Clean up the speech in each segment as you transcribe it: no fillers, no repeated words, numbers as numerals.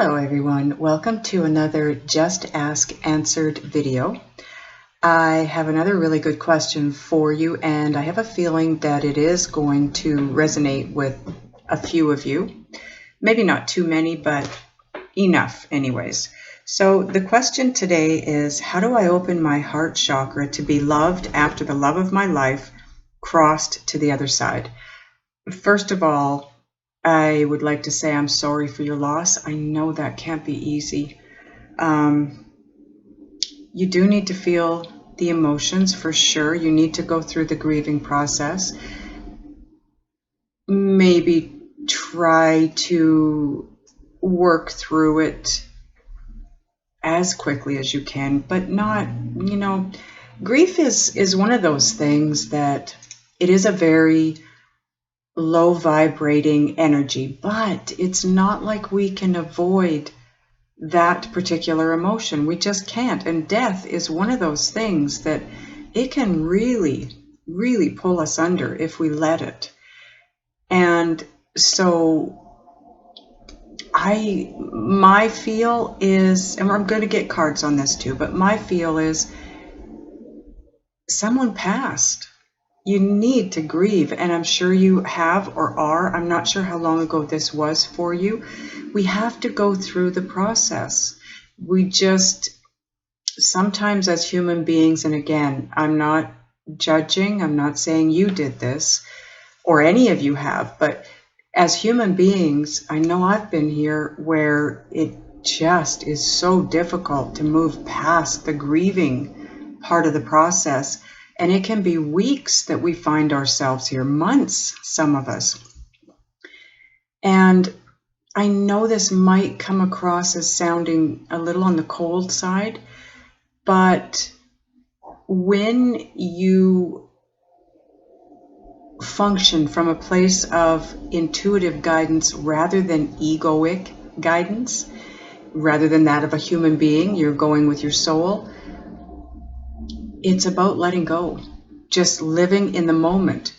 Hello everyone, welcome to another Just Ask Answered video. I have another really good question for you, and I have a feeling that it is going to resonate with a few of you. Maybe not too many, but enough anyways. So the question today is, how do I open my heart chakra to be loved after the love of my life crossed to the other side? First of all, I would like to say I'm sorry for your loss. I know that can't be easy. You do need to feel the emotions for sure. You need to go through the grieving process. Maybe try to work through it as quickly as you can, but not, grief is one of those things that it is a very low vibrating energy, but it's not like we can avoid that particular emotion. We just can't. And death is one of those things that it can really, really pull us under if we let it. And so my feel is, and I'm going to get cards on this too, but my feel is someone passed. You need to grieve, and I'm sure you have or are. I'm not sure how long ago this was for you. We have to go through the process. We just, sometimes as human beings, and again, I'm not judging, I'm not saying you did this, or any of you have, but as human beings, I know I've been here where it just is so difficult to move past the grieving part of the process. And it can be weeks that we find ourselves here, months, some of us. And I know this might come across as sounding a little on the cold side, but when you function from a place of intuitive guidance rather than egoic guidance, rather than that of a human being, you're going with your soul, it's about letting go, just living in the moment.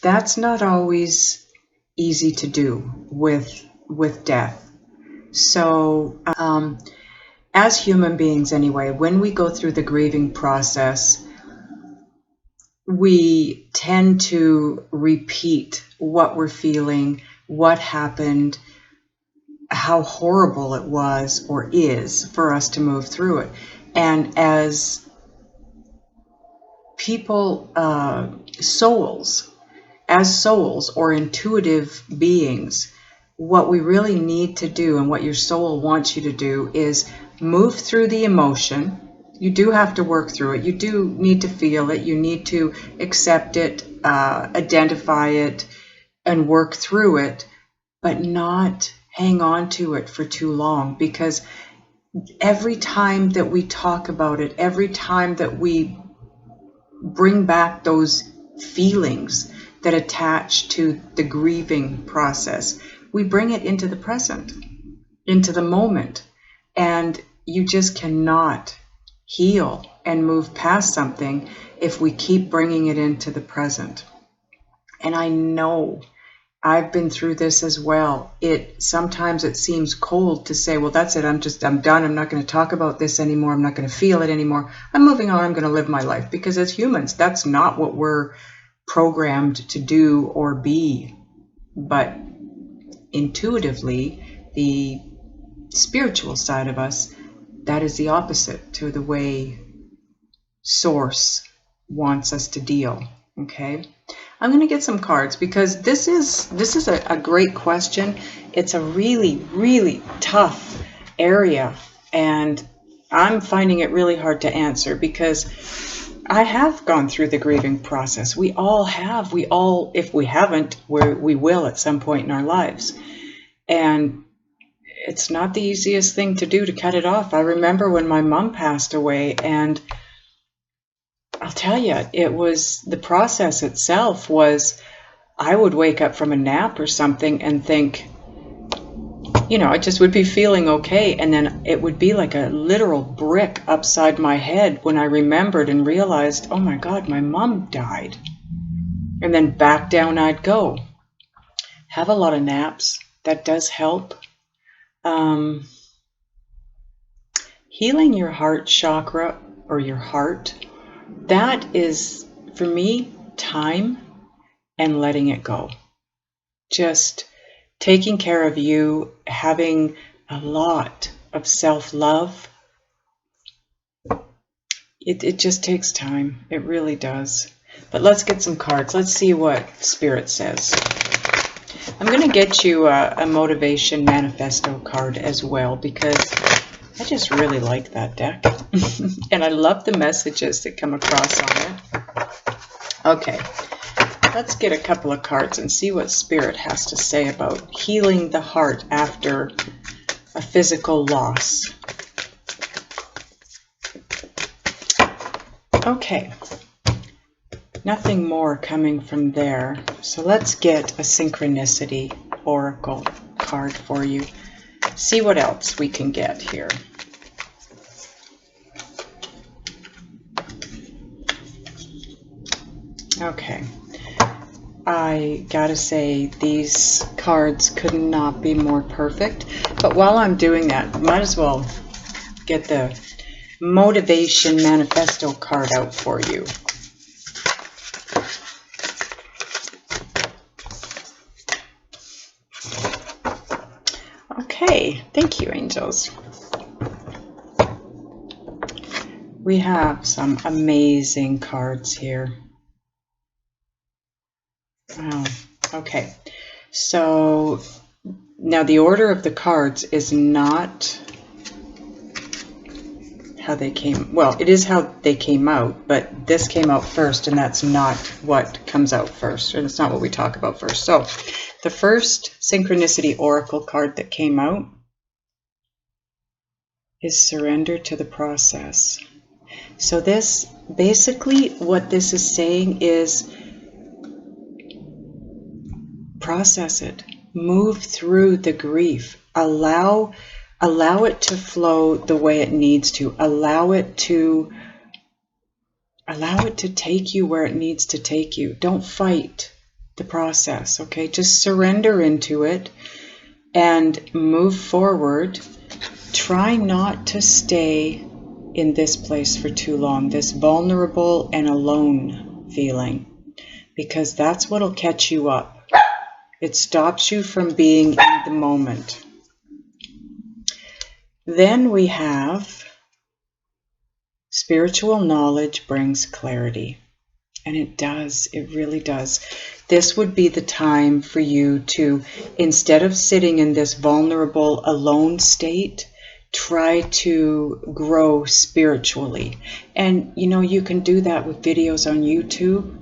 That's not always easy to do with death. So as human beings anyway, when we go through the grieving process, we tend to repeat what we're feeling, what happened, how horrible it was or is for us to move through it. And as people, souls or intuitive beings, what we really need to do and what your soul wants you to do is move through the emotion. You do have to work through it. You do need to feel it. You need to accept it, identify it, and work through it, but not hang on to it for too long, because every time that we talk about it, every time that we bring back those feelings that attach to the grieving process, we bring it into the present, into the moment, and you just cannot heal and move past something if we keep bringing it into the present. And I know I've been through this as well. Sometimes it seems cold to say, well, that's it. I'm done. I'm not going to talk about this anymore. I'm not going to feel it anymore. I'm moving on. I'm going to live my life. Because as humans, that's not what we're programmed to do or be. But intuitively, the spiritual side of us, that is the opposite to the way Source wants us to deal. Okay? I'm going to get some cards, because this is a great question. It's a really, really tough area, and I'm finding it really hard to answer, because I have gone through the grieving process. We all have. We all, if we haven't, we will at some point in our lives. And it's not the easiest thing to do to cut it off. I remember when my mom passed away, and I'll tell you, it was, the process itself was, I would wake up from a nap or something and think, I just would be feeling okay. And then it would be like a literal brick upside my head when I remembered and realized, oh my God, my mom died. And then back down I'd go. Have a lot of naps. That does help. Healing your heart chakra or your heart, that is, for me, time and letting it go. Just taking care of you, having a lot of self-love. It just takes time. It really does. But let's get some cards. Let's see what Spirit says. I'm going to get you a motivation manifesto card as well, because I just really like that deck. And I love the messages that come across on it. Okay, let's get a couple of cards and see what Spirit has to say about healing the heart after a physical loss. Okay, nothing more coming from there. So let's get a Synchronicity Oracle card for you. See what else we can get here. Okay, I gotta say these cards could not be more perfect, but while I'm doing that, might as well get the motivation manifesto card out for you. Okay, thank you, angels. We have some amazing cards here. Wow. Okay, so now the order of the cards is not how they came. Well, it is how they came out, but this came out first, and that's not what comes out first, or that's not what we talk about first. So the first Synchronicity Oracle card that came out is Surrender to the Process. So this, basically what this is saying is process it, move through the grief, allow it to flow the way it needs to, allow it to take you where it needs to take you. Don't fight the process, okay? Just surrender into it and move forward. Try not to stay in this place for too long, this vulnerable and alone feeling, because that's what'll catch you up. It stops you from being in the moment. Then we have spiritual knowledge brings clarity. And it does, it really does. This would be the time for you to, instead of sitting in this vulnerable, alone state, try to grow spiritually. And you know, you can do that with videos on YouTube.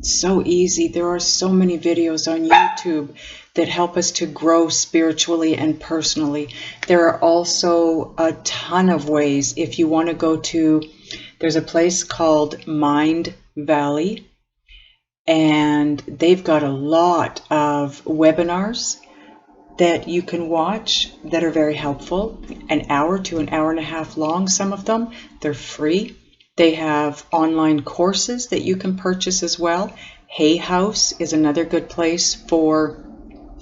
So easy. There are so many videos on YouTube that help us to grow spiritually and personally. There are also a ton of ways. If you want to go to, there's a place called Mind Valley, and they've got a lot of webinars that you can watch that are very helpful, an hour to an hour and a half long. Some of them, they're free. They have online courses that you can purchase as well. Hay House is another good place for,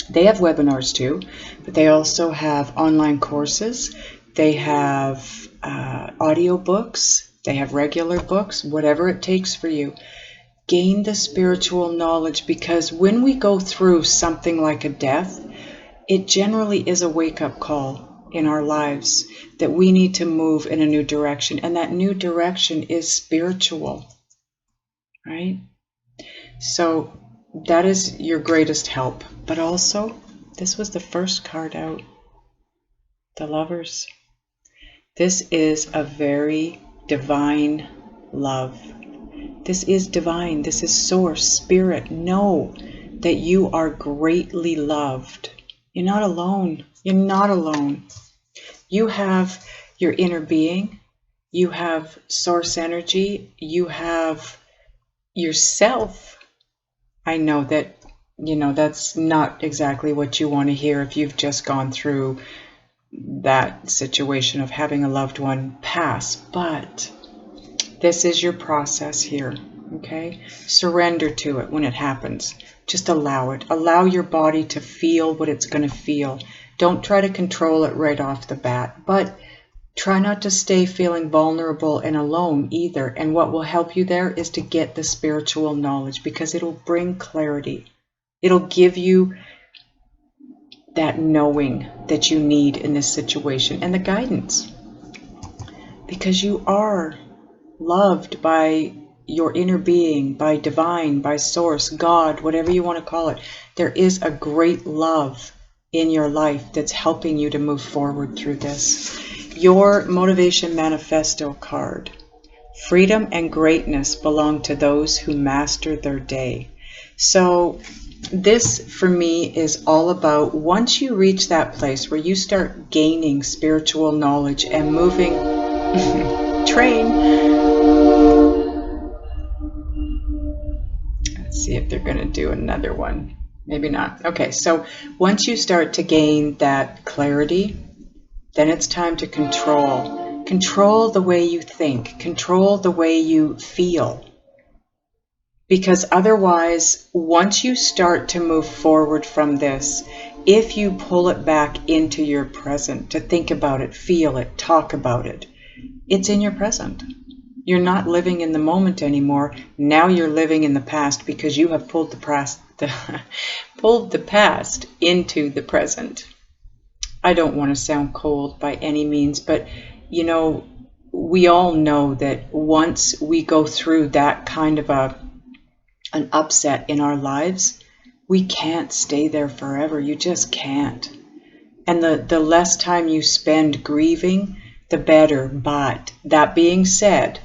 they have webinars too, but they also have online courses. They have audiobooks. They have regular books, whatever it takes for you. Gain the spiritual knowledge, because when we go through something like a death, it generally is a wake-up call in our lives that we need to move in a new direction, and that new direction is spiritual, right? So that is your greatest help. But also, this was the first card out, the Lovers. This is a very divine love. This is divine. This is source, spirit. Know that you are greatly loved. You're not alone. You're not alone. You have your inner being. You have source energy. You have yourself. I know that, you know, that's not exactly what you want to hear if you've just gone through that situation of having a loved one pass, but this is your process here, okay? Surrender to it when it happens. Just allow it. Allow your body to feel what it's going to feel. Don't try to control it right off the bat, but try not to stay feeling vulnerable and alone either. And what will help you there is to get the spiritual knowledge, because it'll bring clarity. It'll give you that knowing that you need in this situation, and the guidance, because you are loved by your inner being, by divine, by source, God, whatever you want to call it. There is a great love in your life that's helping you to move forward through this. Your motivation manifesto card. Freedom and greatness belong to those who master their day. So this for me is all about, once you reach that place where you start gaining spiritual knowledge and moving train. Let's see if they're going to do another one. Maybe not. Okay, so once you start to gain that clarity, then it's time to control. Control the way you think. Control the way you feel. Because otherwise, once you start to move forward from this, if you pull it back into your present, to think about it, feel it, talk about it, it's in your present. You're not living in the moment anymore. Now you're living in the past, because you have pulled the past into the present. I don't want to sound cold by any means, but you know, we all know that once we go through that kind of an upset in our lives, we can't stay there forever. You just can't. And the less time you spend grieving, the better. But that being said,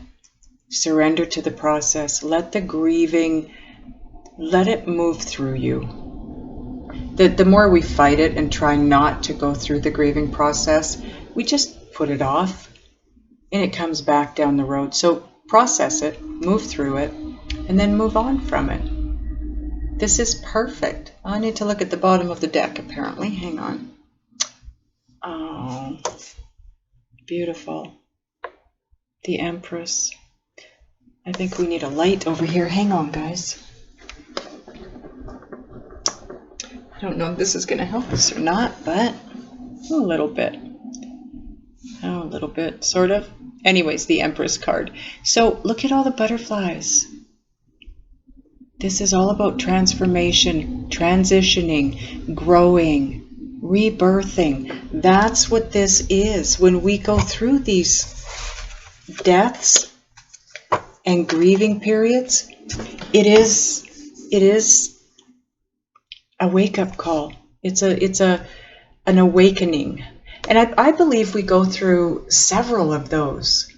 surrender to the process. Let the grieving, let it move through you. The more we fight it and try not to go through the grieving process, we just put it off and it comes back down the road. So process it, move through it, and then move on from it. This is perfect. I need to look at the bottom of the deck, apparently. Hang on. Oh, beautiful. The Empress. I think we need a light over here. Hang on, guys. I don't know if this is going to help us or not, but a little bit. Oh, a little bit, sort of. Anyways, the Empress card. So look at all the butterflies. This is all about transformation, transitioning, growing, rebirthing. That's what this is. When we go through these deaths and grieving periods, it is a wake-up call. It's an awakening. And I believe we go through several of those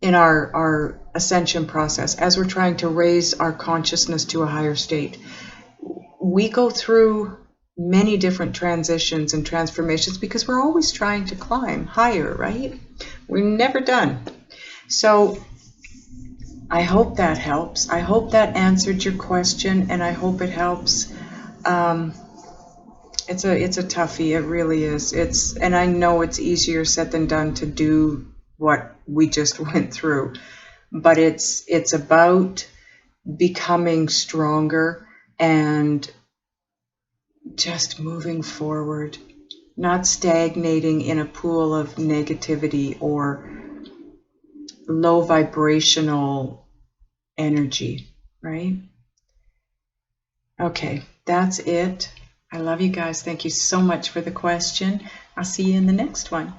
in our ascension process as we're trying to raise our consciousness to a higher state. We go through many different transitions and transformations because we're always trying to climb higher, right? We're never done. So I hope that helps. I hope that answered your question, and I hope it helps. It's a toughie. It really is. And I know it's easier said than done to do what we just went through, but it's about becoming stronger and just moving forward, not stagnating in a pool of negativity or low vibrational energy, right? Okay, that's it. I love you guys. Thank you so much for the question. I'll see you in the next one.